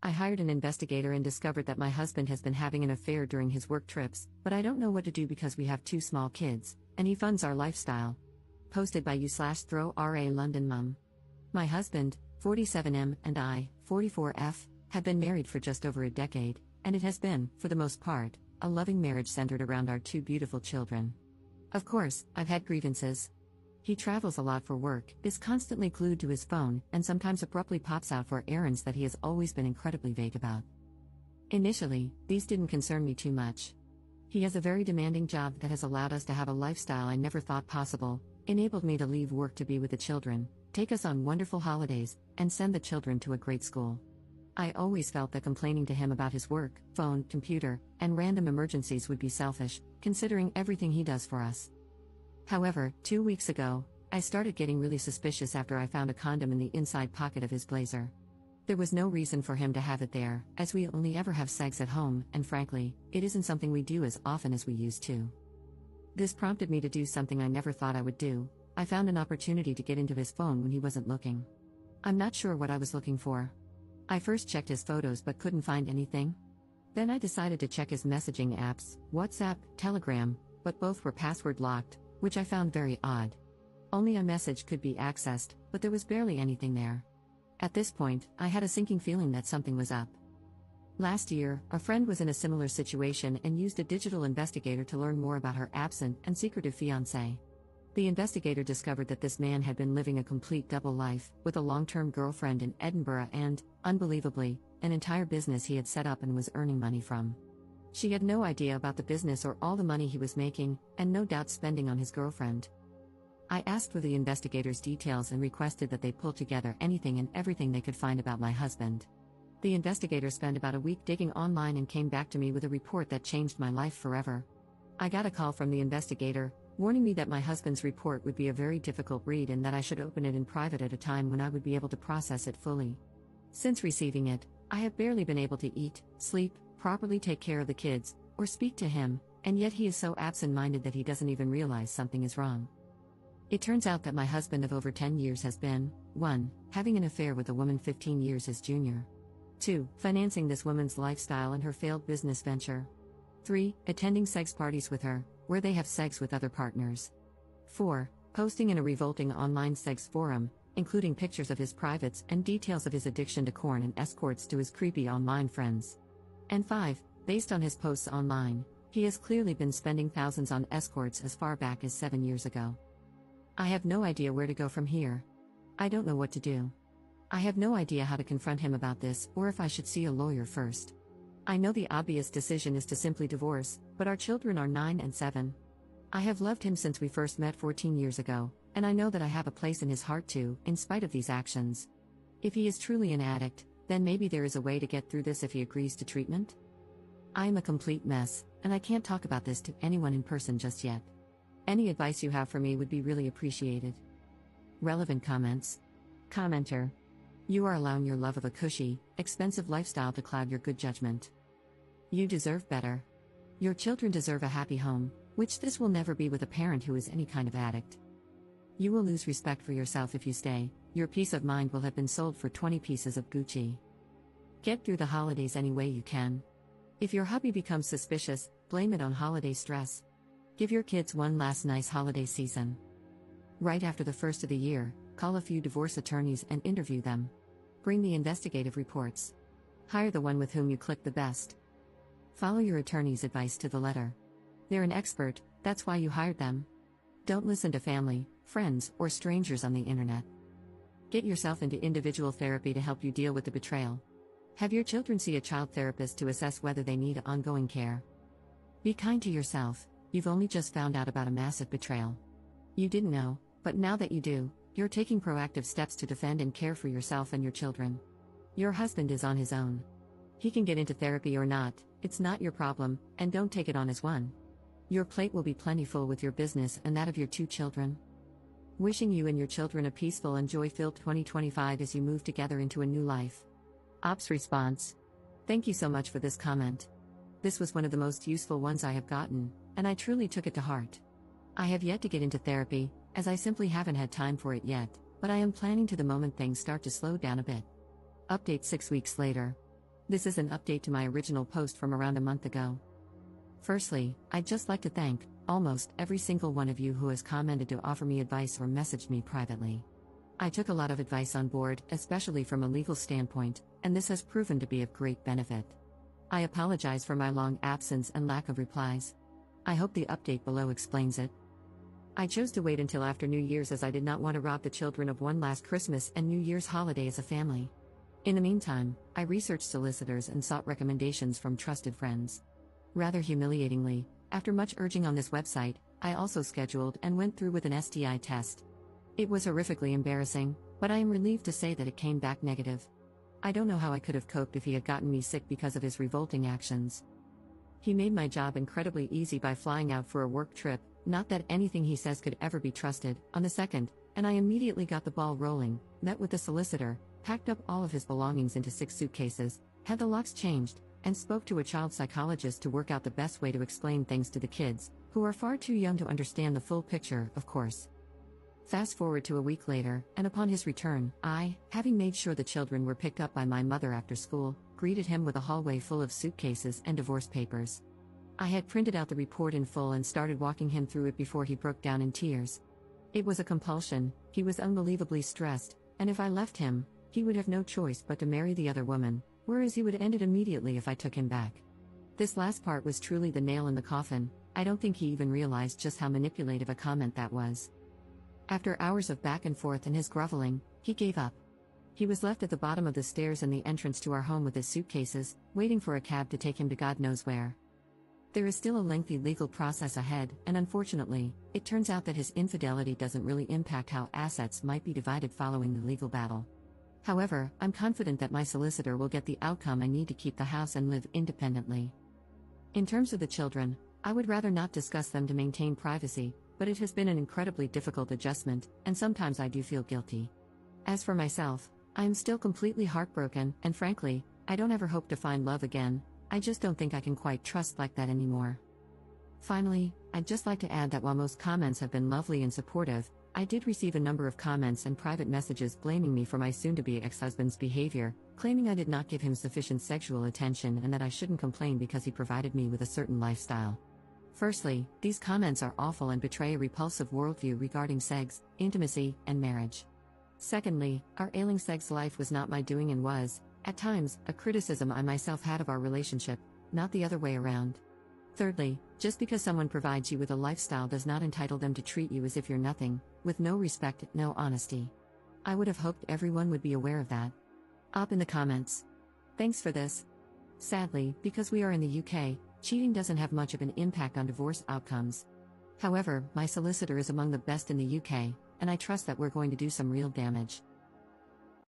I hired an investigator and discovered that my husband has been having an affair during his work trips, but I don't know what to do because we have two small kids, and he funds our lifestyle. Posted by you/throw-ra London mum. My husband, 47M, and I, 44F, have been married for just over a decade, and it has been, for the most part, a loving marriage centered around our two beautiful children. Of course, I've had grievances. He travels a lot for work, is constantly glued to his phone, and sometimes abruptly pops out for errands that he has always been incredibly vague about. Initially, these didn't concern me too much. He has a very demanding job that has allowed us to have a lifestyle I never thought possible, enabled me to leave work to be with the children, take us on wonderful holidays, and send the children to a great school. I always felt that complaining to him about his work, phone, computer, and random emergencies would be selfish, considering everything he does for us. However, 2 weeks ago, I started getting really suspicious after I found a condom in the inside pocket of his blazer. There was no reason for him to have it there, as we only ever have sex at home, and frankly, it isn't something we do as often as we used to. This prompted me to do something I never thought I would do. I found an opportunity to get into his phone when he wasn't looking. I'm not sure what I was looking for. I first checked his photos but couldn't find anything. Then I decided to check his messaging apps, WhatsApp, Telegram, but both were password locked, which I found very odd. Only a message could be accessed, but there was barely anything there. At this point, I had a sinking feeling that something was up. Last year, a friend was in a similar situation and used a digital investigator to learn more about her absent and secretive fiancé. The investigator discovered that this man had been living a complete double life, with a long-term girlfriend in Edinburgh and, unbelievably, an entire business he had set up and was earning money from. She had no idea about the business or all the money he was making, and no doubt spending on his girlfriend. I asked for the investigators' details and requested that they pull together anything and everything they could find about my husband. The investigator spent about a week digging online and came back to me with a report that changed my life forever. I got a call from the investigator, warning me that my husband's report would be a very difficult read and that I should open it in private at a time when I would be able to process it fully. Since receiving it, I have barely been able to eat, sleep, properly take care of the kids, or speak to him, and yet he is so absent-minded that he doesn't even realize something is wrong. It turns out that my husband of over 10 years has been, 1. Having an affair with a woman 15 years his junior. 2. Financing this woman's lifestyle and her failed business venture. 3. Attending sex parties with her, where they have sex with other partners. 4. Posting in a revolting online sex forum, including pictures of his privates and details of his addiction to porn and escorts to his creepy online friends. And 5. Based on his posts online, he has clearly been spending thousands on escorts as far back as 7 years ago. I have no idea where to go from here. I don't know what to do. I have no idea how to confront him about this or if I should see a lawyer first. I know the obvious decision is to simply divorce, but our children are 9 and 7. I have loved him since we first met 14 years ago, and I know that I have a place in his heart too, in spite of these actions. If he is truly an addict, then maybe there is a way to get through this if he agrees to treatment? I am a complete mess, and I can't talk about this to anyone in person just yet. Any advice you have for me would be really appreciated. Relevant comments. Commenter. You are allowing your love of a cushy, expensive lifestyle to cloud your good judgment. You deserve better. Your children deserve a happy home, which this will never be with a parent who is any kind of addict. You will lose respect for yourself if you stay. Your peace of mind will have been sold for 20 pieces of Gucci. Get through the holidays any way you can. If your hubby becomes suspicious, blame it on holiday stress. Give your kids one last nice holiday season. Right after the first of the year, call a few divorce attorneys and interview them. Bring the investigative reports. Hire the one with whom you click the best. Follow your attorney's advice to the letter. They're an expert, that's why you hired them. Don't listen to family, friends, or strangers on the internet. Get yourself into individual therapy to help you deal with the betrayal. Have your children see a child therapist to assess whether they need ongoing care. Be kind to yourself, you've only just found out about a massive betrayal. You didn't know, but now that you do, you're taking proactive steps to defend and care for yourself and your children. Your husband is on his own. He can get into therapy or not, it's not your problem, and don't take it on as one. Your plate will be plentiful with your business and that of your 2 children. Wishing you and your children a peaceful and joy-filled 2025 as you move together into a new life. Ops response. Thank you so much for this comment. This was one of the most useful ones I have gotten, and I truly took it to heart. I have yet to get into therapy, as I simply haven't had time for it yet, but I am planning to the moment things start to slow down a bit. Update 6 weeks later. This is an update to my original post from around a month ago. Firstly, I'd just like to thank almost every single one of you who has commented to offer me advice or messaged me privately. I took a lot of advice on board, especially from a legal standpoint, and this has proven to be of great benefit. I apologize for my long absence and lack of replies. I hope the update below explains it. I chose to wait until after New Year's as I did not want to rob the children of one last Christmas and New Year's holiday as a family. In the meantime, I researched solicitors and sought recommendations from trusted friends. Rather humiliatingly, after much urging on this website, I also scheduled and went through with an STI test. It was horrifically embarrassing, but I am relieved to say that it came back negative. I don't know how I could have coped if he had gotten me sick because of his revolting actions. He made my job incredibly easy by flying out for a work trip, not that anything he says could ever be trusted, on the 2nd, and I immediately got the ball rolling, met with the solicitor, packed up all of his belongings into 6 suitcases, had the locks changed, and spoke to a child psychologist to work out the best way to explain things to the kids, who are far too young to understand the full picture, of course. Fast forward to a week later, and upon his return, I, having made sure the children were picked up by my mother after school, greeted him with a hallway full of suitcases and divorce papers. I had printed out the report in full and started walking him through it before he broke down in tears. It was a compulsion, he was unbelievably stressed, and if I left him, he would have no choice but to marry the other woman, whereas he would end it immediately if I took him back. This last part was truly the nail in the coffin. I don't think he even realized just how manipulative a comment that was. After hours of back and forth and his groveling, he gave up. He was left at the bottom of the stairs in the entrance to our home with his suitcases, waiting for a cab to take him to God knows where. There is still a lengthy legal process ahead, and unfortunately, it turns out that his infidelity doesn't really impact how assets might be divided following the legal battle. However, I'm confident that my solicitor will get the outcome I need to keep the house and live independently. In terms of the children, I would rather not discuss them to maintain privacy, but it has been an incredibly difficult adjustment, and sometimes I do feel guilty. As for myself, I am still completely heartbroken, and frankly, I don't ever hope to find love again. I just don't think I can quite trust like that anymore. Finally, I'd just like to add that while most comments have been lovely and supportive, I did receive a number of comments and private messages blaming me for my soon-to-be ex-husband's behavior, claiming I did not give him sufficient sexual attention and that I shouldn't complain because he provided me with a certain lifestyle. Firstly, these comments are awful and betray a repulsive worldview regarding sex, intimacy, and marriage. Secondly, our ailing sex life was not my doing and was, at times, a criticism I myself had of our relationship, not the other way around. Thirdly, just because someone provides you with a lifestyle does not entitle them to treat you as if you're nothing, with no respect, no honesty. I would have hoped everyone would be aware of that. Up in the comments. Thanks for this. Sadly, because we are in the UK, cheating doesn't have much of an impact on divorce outcomes. However, my solicitor is among the best in the UK, and I trust that we're going to do some real damage.